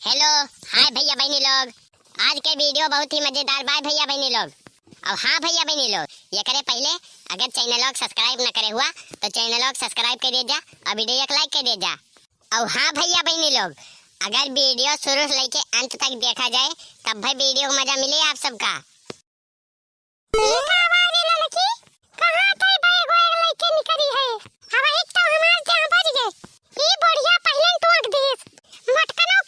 Hello, हाय भैया बहनी लोग। आज के वीडियो बहुत ही मजेदार बाय भैया बहनी लोग। अब हाँ भैया बहनी लोग, ये करे पहले अगर चैनल लोग सब्सक्राइब न करे हुआ तो चैनल लोग सब्सक्राइब कर दे जा और वीडियो एक लाइक कर दे जा। और हाँ भैया बहनी लोग, अगर वीडियो शुरू से लेके अंत तक देखा जाए तब भाई वीडियो को मजा मिले आप सबका। मटकनो